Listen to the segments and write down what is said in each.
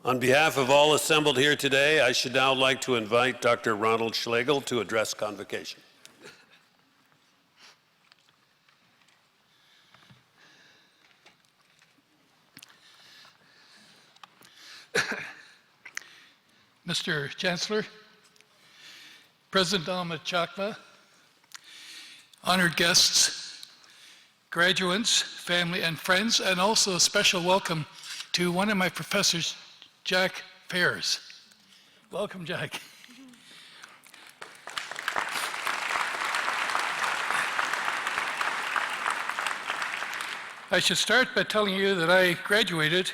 On behalf of all assembled here today, I should now like to invite Dr. Ronald Schlegel to address Convocation. Mr. Chancellor, President Ahmed Chakma, honored guests, graduates, family and friends, and also a special welcome to one of my professors, Jack Pears. Welcome, Jack. I should start by telling you that I graduated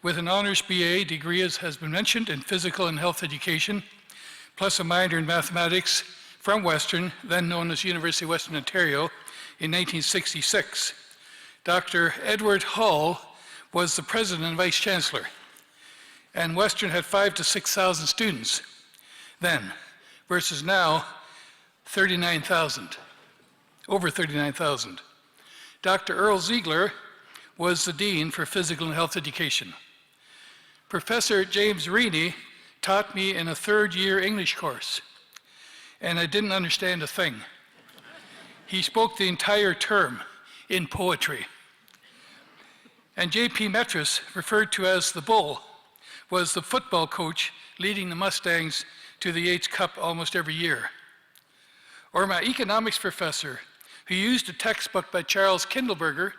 with an honors BA degree, as has been mentioned, in physical and health education, plus a minor in mathematics from Western, then known as University of Western Ontario, in 1966. Dr. Edward Hall was the president and vice chancellor, and Western had 5,000 to 6,000 students then, versus now 39,000, over 39,000. Dr. Earl Ziegler was the dean for physical and health education. Professor James Reaney taught me in a third-year English course, and I didn't understand a thing. He spoke the entire term in poetry. And J.P. Metris, referred to as the Bull, was the football coach leading the Mustangs to the Yates Cup almost every year. Or my economics professor, who used a textbook by Charles Kindleberger,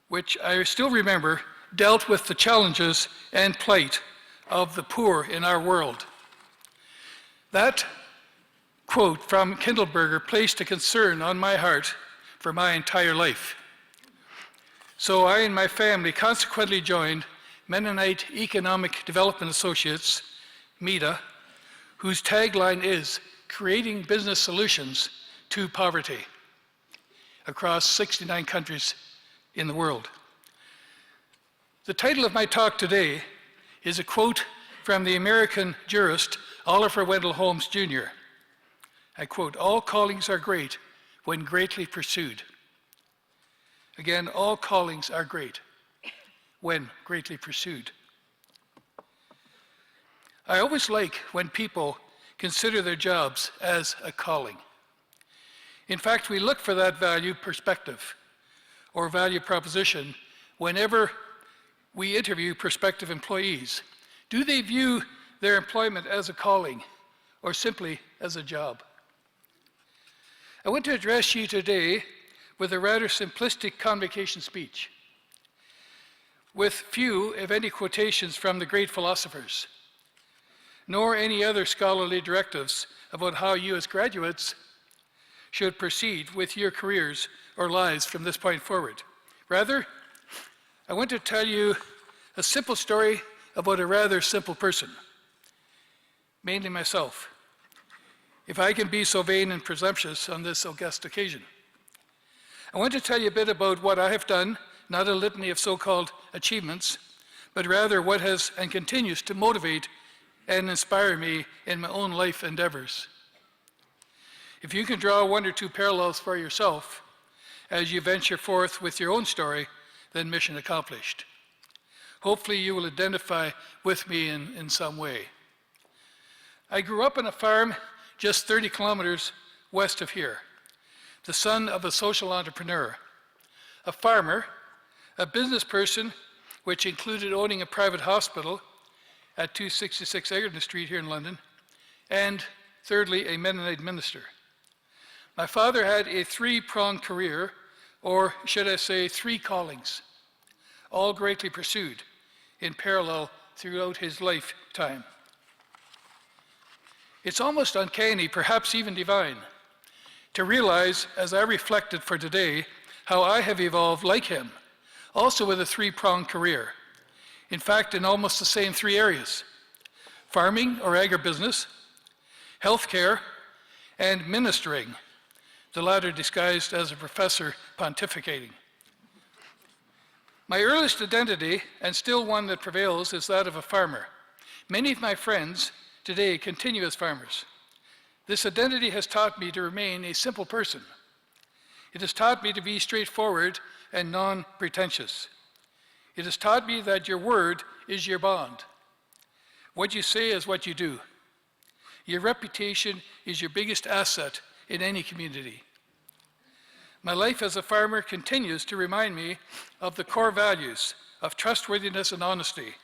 which I still remember, dealt with the challenges and plight of the poor in our world. That quote from Kindleberger placed a concern on my heart for my entire life. So I and my family consequently joined Mennonite Economic Development Associates, MEDA, whose tagline is creating business solutions to poverty across 69 countries in the world. The title of my talk today is a quote from the American jurist Oliver Wendell Holmes Jr. I quote, "All callings are great when greatly pursued." Again, all callings are great when greatly pursued. I always like when people consider their jobs as a calling. In fact, we look for that value perspective or value proposition whenever we interview prospective employees. Do they view their employment as a calling or simply as a job? I want to address you today with a rather simplistic convocation speech, with few, if any, quotations from the great philosophers, nor any other scholarly directives about how you as graduates should proceed with your careers or lives from this point forward. Rather, I want to tell you a simple story about a rather simple person, mainly myself, if I can be so vain and presumptuous on this august occasion. I want to tell you a bit about what I have done, not a litany of so-called achievements, but rather what has and continues to motivate and inspire me in my own life endeavors. If you can draw one or two parallels for yourself as you venture forth with your own story, then mission accomplished. Hopefully you will identify with me in some way. I grew up on a farm just 30 kilometers west of here, the son of a social entrepreneur, a farmer, a business person, which included owning a private hospital at 266 Egerton Street here in London, and thirdly, a Mennonite minister. My father had a three-pronged career, or should I say three callings, all greatly pursued in parallel throughout his lifetime. It's almost uncanny, perhaps even divine, to realize, as I reflected for today, how I have evolved like him, also with a three-pronged career. In fact, in almost the same three areas: farming or agribusiness, healthcare, and ministering, the latter disguised as a professor pontificating. My earliest identity, and still one that prevails, is that of a farmer. Many of my friends today continue as farmers. This identity has taught me to remain a simple person. It has taught me to be straightforward and non-pretentious. It has taught me that your word is your bond. What you say is what you do. Your reputation is your biggest asset in any community. My life as a farmer continues to remind me of the core values of trustworthiness and honesty,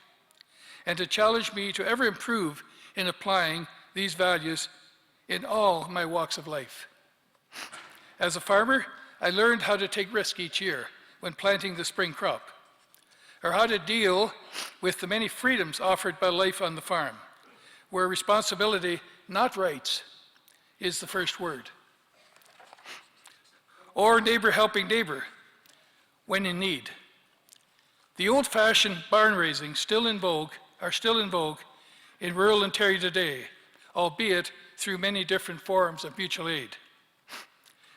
and to challenge me to ever improve in applying these values in all my walks of life. As a farmer, I learned how to take risk each year when planting the spring crop, or how to deal with the many freedoms offered by life on the farm, where responsibility, not rights, is the first word. Or neighbor helping neighbor when in need. The old-fashioned barn raising are still in vogue in rural Ontario today, albeit through many different forms of mutual aid.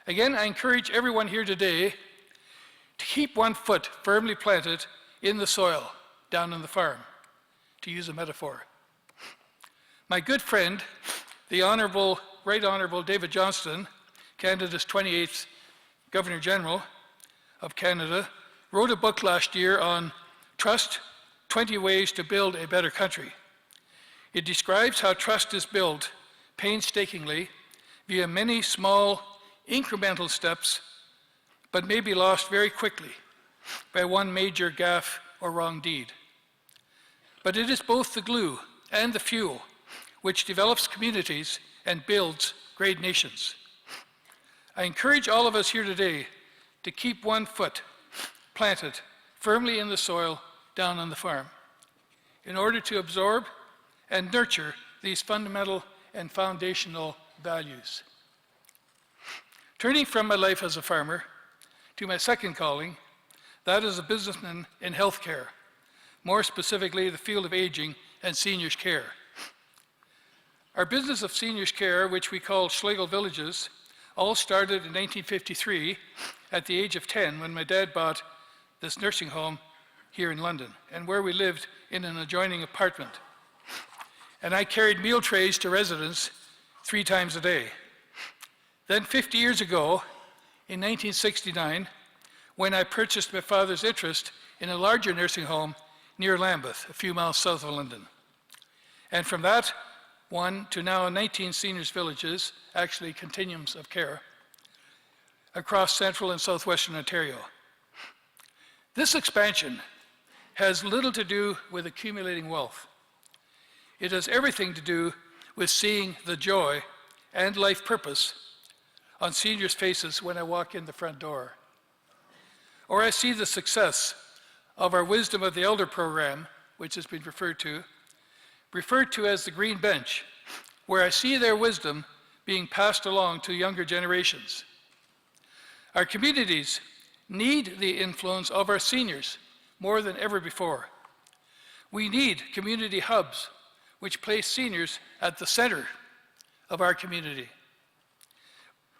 Again, I encourage everyone here today to keep one foot firmly planted in the soil down on the farm, to use a metaphor. My good friend, the Right Honourable David Johnston, Canada's 28th Governor General of Canada, wrote a book last year on Trust, 20 Ways to Build a Better Country. It describes how trust is built painstakingly via many small, incremental steps, but may be lost very quickly by one major gaffe or wrong deed. But it is both the glue and the fuel which develops communities and builds great nations. I encourage all of us here today to keep one foot planted firmly in the soil down on the farm in order to absorb and nurture these fundamental and foundational values. Turning from my life as a farmer to my second calling, that is a businessman in healthcare, more specifically the field of aging and seniors care. Our business of seniors care, which we call Schlegel Villages, all started in 1953 at the age of 10 when my dad bought this nursing home here in London, and where we lived in an adjoining apartment. And I carried meal trays to residents 3 times a day. Then 50 years ago, in 1969, when I purchased my father's interest in a larger nursing home near Lambeth, a few miles south of London. And from that one to now 19 seniors villages, actually continuums of care, across central and southwestern Ontario. This expansion has little to do with accumulating wealth. It has everything to do with seeing the joy and life purpose on seniors' faces when I walk in the front door. Or I see the success of our Wisdom of the Elder program, which has been referred to as the Green Bench, where I see their wisdom being passed along to younger generations. Our communities need the influence of our seniors more than ever before. We need community hubs which place seniors at the center of our community.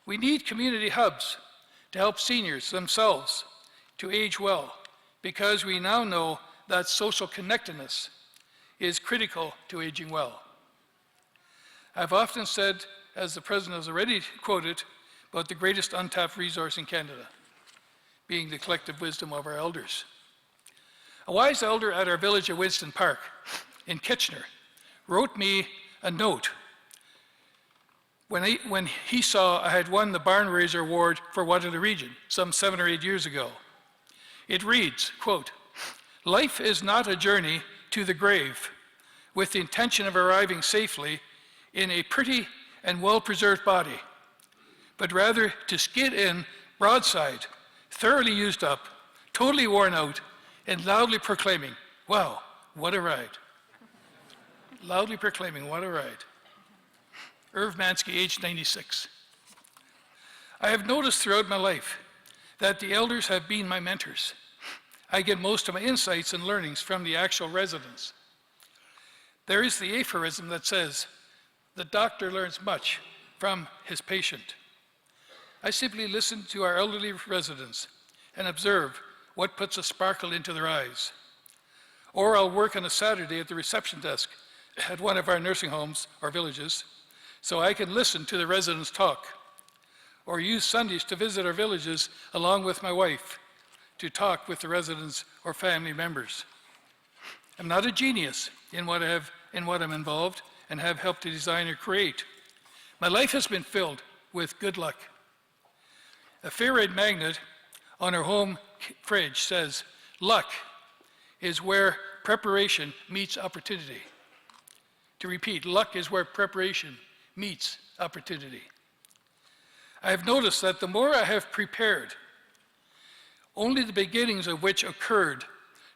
We need community hubs to help seniors themselves to age well, because we now know that social connectedness is critical to aging well. I've often said, as the President has already quoted, about the greatest untapped resource in Canada, being the collective wisdom of our elders. A wise elder at our village at Winston Park in Kitchener wrote me a note when he saw I had won the Barn Raiser Award for Waterloo Region some 7 or 8 years ago. It reads, quote, "Life is not a journey to the grave with the intention of arriving safely in a pretty and well-preserved body, but rather to skid in broadside, thoroughly used up, totally worn out, and loudly proclaiming, 'Wow, what a ride.'" Loudly proclaiming, "What a ride." Irv Mansky, age 96. I have noticed throughout my life that the elders have been my mentors. I get most of my insights and learnings from the actual residents. There is the aphorism that says, "The doctor learns much from his patient." I simply listen to our elderly residents and observe what puts a sparkle into their eyes. Or I'll work on a Saturday at the reception desk at one of our nursing homes or villages, so I can listen to the residents talk. Or use Sundays to visit our villages along with my wife, to talk with the residents or family members. I'm not a genius in what I'm involved and have helped to design or create. My life has been filled with good luck. A fair-red magnet on our home fridge says, "Luck is where preparation meets opportunity." To repeat, luck is where preparation meets opportunity. I have noticed that the more I have prepared, only the beginnings of which occurred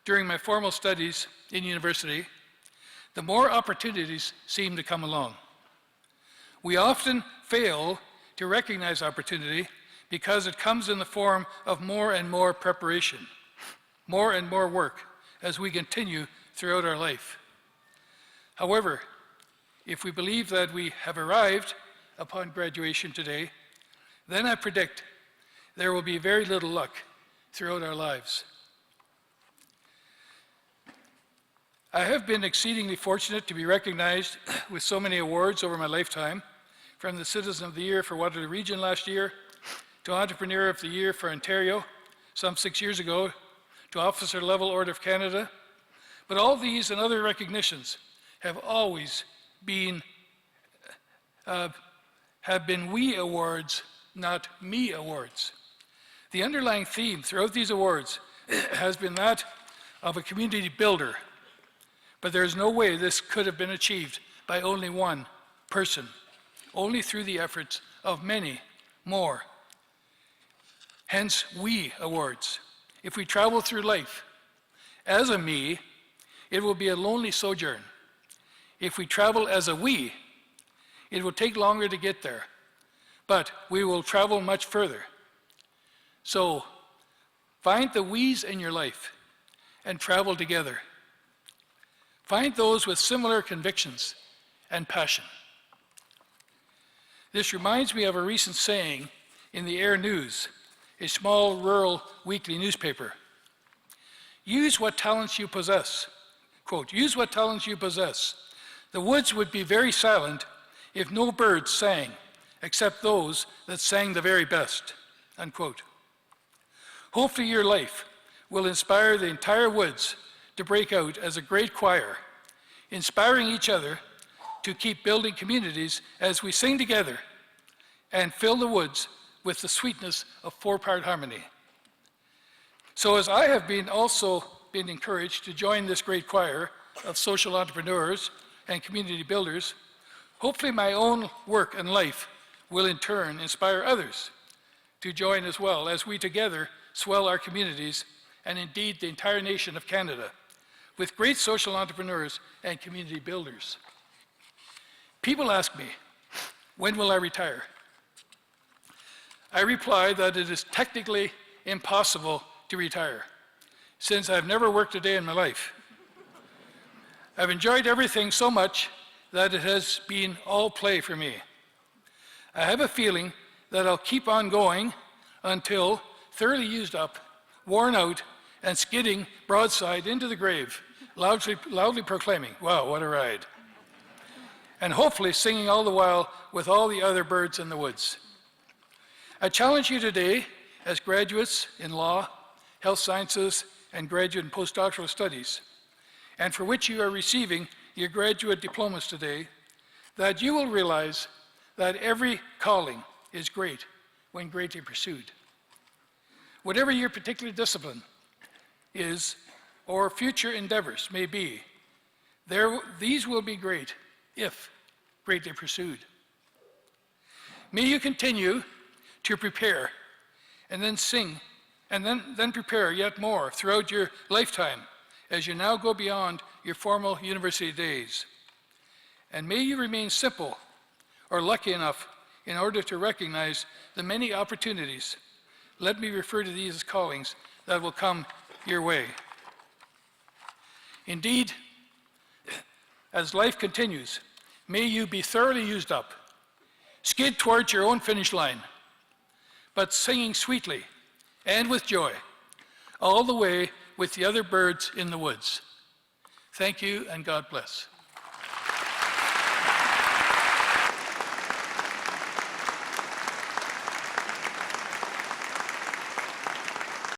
during my formal studies in university, the more opportunities seem to come along. We often fail to recognize opportunity because it comes in the form of more and more preparation, more and more work as we continue throughout our life. However, if we believe that we have arrived upon graduation today, then I predict there will be very little luck throughout our lives. I have been exceedingly fortunate to be recognized with so many awards over my lifetime, from the Citizen of the Year for Waterloo Region last year, to Entrepreneur of the Year for Ontario some 6 years ago, to Officer Level Order of Canada. But all these and other recognitions have always been we awards, not me awards. The underlying theme throughout these awards has been that of a community builder, but there's no way this could have been achieved by only one person, only through the efforts of many more. Hence, we awards. If we travel through life as a me, it will be a lonely sojourn. If we travel as a we, it will take longer to get there, but we will travel much further. So, find the we's in your life and travel together. Find those with similar convictions and passion. This reminds me of a recent saying in the Air News, a small rural weekly newspaper. Use what talents you possess. Quote, use what talents you possess. The woods would be very silent if no birds sang, except those that sang the very best. Unquote. Hopefully your life will inspire the entire woods to break out as a great choir, inspiring each other to keep building communities as we sing together and fill the woods with the sweetness of four-part harmony. So as I have also been encouraged to join this great choir of social entrepreneurs and community builders, hopefully my own work and life will in turn inspire others to join as well, as we together swell our communities and indeed the entire nation of Canada with great social entrepreneurs and community builders. People ask me, when will I retire? I reply that it is technically impossible to retire, since I've never worked a day in my life. I've enjoyed everything so much that it has been all play for me. I have a feeling that I'll keep on going until thoroughly used up, worn out, and skidding broadside into the grave, loudly proclaiming, "Wow, what a ride." And hopefully singing all the while with all the other birds in the woods. I challenge you today, as graduates in law, health sciences, and graduate and postdoctoral studies, and for which you are receiving your graduate diplomas today, that you will realize that every calling is great when greatly pursued. Whatever your particular discipline is, or future endeavors may be, these will be great if greatly pursued. May you continue to prepare and then sing and then prepare yet more throughout your lifetime as you now go beyond your formal university days. And may you remain simple or lucky enough in order to recognize the many opportunities, let me refer to these as callings, that will come your way. Indeed, as life continues, may you be thoroughly used up, skid towards your own finish line, but singing sweetly and with joy, all the way with the other birds in the woods. Thank you, and God bless.